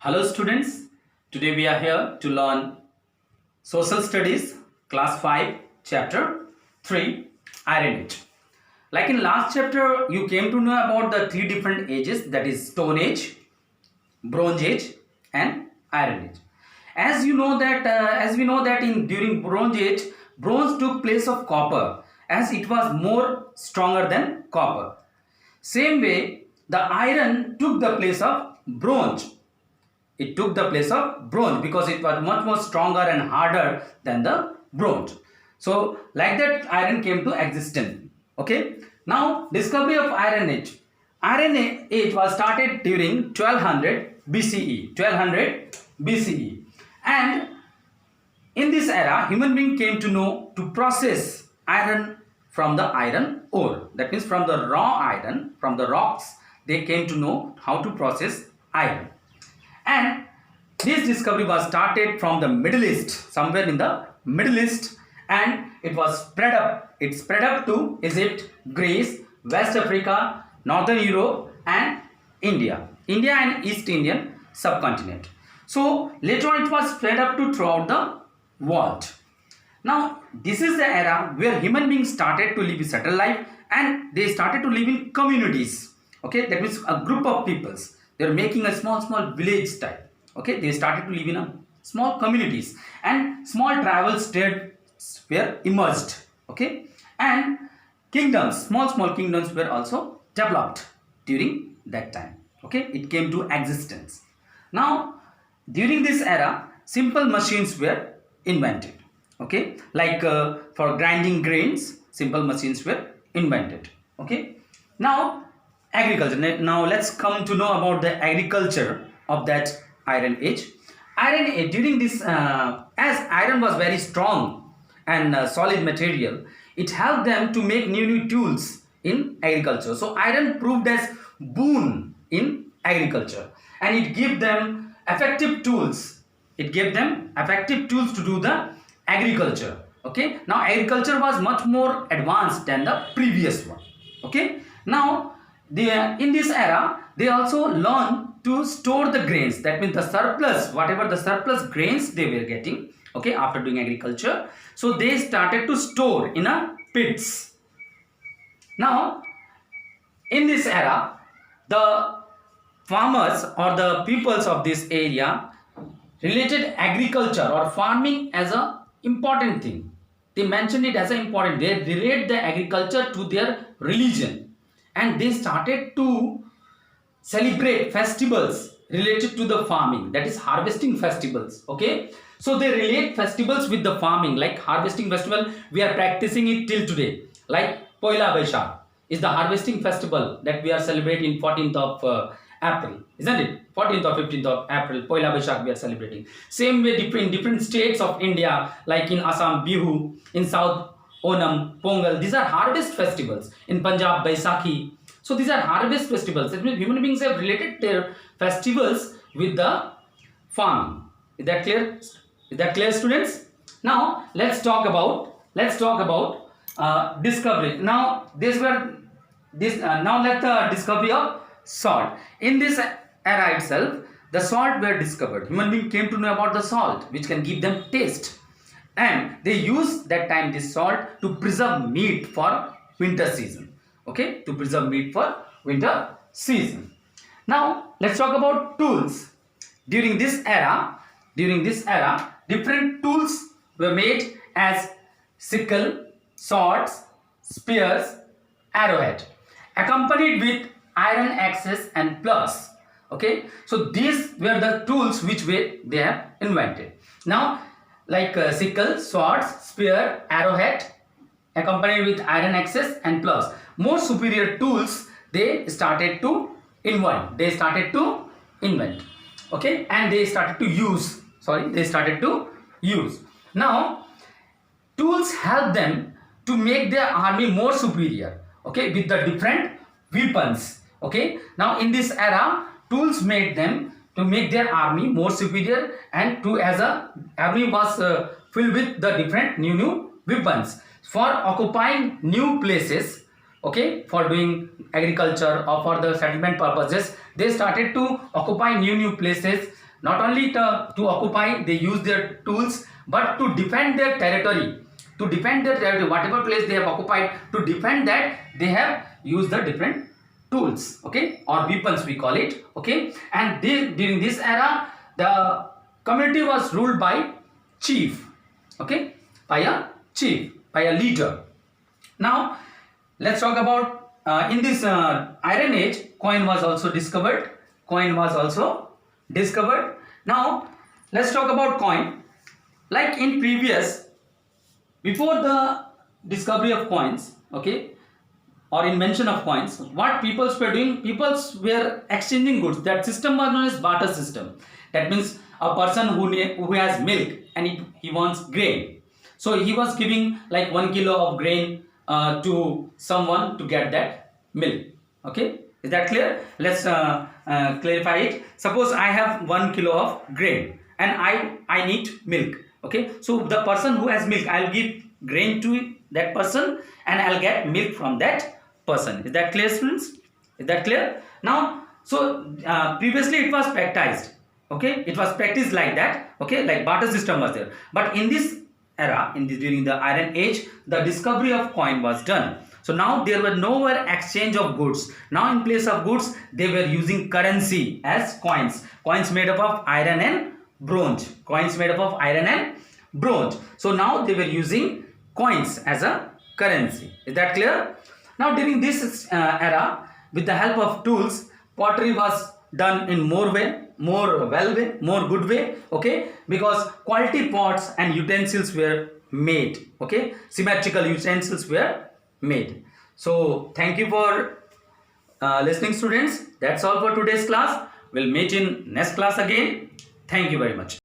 Hello students, today we are here to learn Social Studies Class 5 Chapter 3 Iron Age. Like in last chapter you came to know about the three different ages, that is Stone Age, Bronze Age and Iron Age. As we know that in during Bronze Age, bronze took place of copper as it was more stronger than copper. Same way the iron took the place of bronze. It took the place of bronze because it was much more stronger and harder than the bronze. So like that iron came to existence. Okay. Now discovery of Iron Age. Iron Age was started during 1200 BCE. 1200 BCE. And in this era, human being came to know to process iron from the iron ore. That means from the raw iron, from the rocks, they came to know how to process iron. And this discovery was started from the Middle East, somewhere in the Middle East, and it was spread up. It spread up to Egypt, Greece, West Africa, Northern Europe, and India and East Indian subcontinent. So later on, it was spread up to throughout the world. Now this is the era where human beings started to live a settled life, and they started to live in communities. Okay, that means a group of peoples. They're making a small village type. Okay, they started to live in a small communities, and small tribal states were emerged. Okay, and kingdoms, small kingdoms were also developed during that time. Okay, it came to existence. Now during this era, simple machines were invented. Okay, like for grinding grains, simple machines were invented. Okay, now agriculture. Now let's come to know about the agriculture of that Iron Age. Iron Age, during this, as iron was very strong and solid material, it helped them to make new tools in agriculture. So iron proved as boon in agriculture, and it gave them effective tools. It gave them effective tools to do the agriculture. Okay, now agriculture was much more advanced than the previous one. Okay, now in this era they also learned to store the grains. That means the surplus, whatever the surplus grains they were getting, okay, after doing agriculture, so they started to store in a pits. Now in this era, the farmers or the peoples of this area related agriculture or farming as a important thing. They mentioned it as an important. They relate the agriculture to their religion, and they started to celebrate festivals related to the farming, that is harvesting festivals. Okay, so they relate festivals with the farming, like harvesting festival. We are practicing it till today, like Poila Baishakh is the harvesting festival that we are celebrating 14th of April, isn't it? 14th or 15th of April, Poila Baishakh we are celebrating. Same way in different states of India, like in Assam, Bihu, in South, Onam, Pongal. These are harvest festivals. In Punjab, Baisakhi. So these are harvest festivals. That means human beings have related their festivals with the farming. Is that clear? Is that clear, students? Now let's talk about discovery. Now now let the discovery of salt. In this era itself, the salt were discovered. Human beings came to know about the salt, which can give them taste, and they used that time this salt to preserve meat for winter season. Okay, to preserve meat for winter season. Now let's talk about tools. During this era, different tools were made as sickle, swords, spears, arrowhead, accompanied with iron axes and plows. Okay, so these were the tools which they have invented. Now, like sickle, swords, spear, arrowhead, accompanied with iron axes and plows. More superior tools they started to invent. Okay, and they started to use. Now, tools help them to make their army more superior. Okay, with the different weapons. Okay, now in this era, tools made them to make their army more superior, and to as a army was filled with the different new weapons for occupying new places. Okay, for doing agriculture or for the settlement purposes, they started to occupy new places Not only to occupy, they use their tools, but to defend their territory. To defend their territory, whatever place they have occupied, to defend that, they have used the different tools, okay, or weapons we call it, okay. And during this era, the community was ruled by chief, okay, by a leader. Now let's talk about in this Iron Age, coin was also discovered. Now let's talk about coin. Like in before the discovery of coins, okay, or invention of coins, what peoples were doing, peoples were exchanging goods. That system was known as barter system. That means a person who has milk and he wants grain, so he was giving like 1 kilo of grain to someone to get that milk, okay. Is that clear? Let's clarify it. Suppose I have 1 kilo of grain and I need milk, okay. So the person who has milk, I'll give grain to that person and I'll get milk from that person. Is that clear, students? Is that clear? Now, so previously it was practiced, okay, it was practiced like that, okay, like barter system was there. But in this era, during the Iron Age, the discovery of coin was done. So now there were no more exchange of goods. Now in place of goods, they were using currency as coins made up of iron and bronze. So now they were using coins as a currency. Is that clear? Now during this era, with the help of tools, pottery was done in more good way, okay, because quality pots and utensils were made, okay, symmetrical utensils were made. So thank you for listening, students. That's all for today's class. We'll meet in next class again. Thank you very much.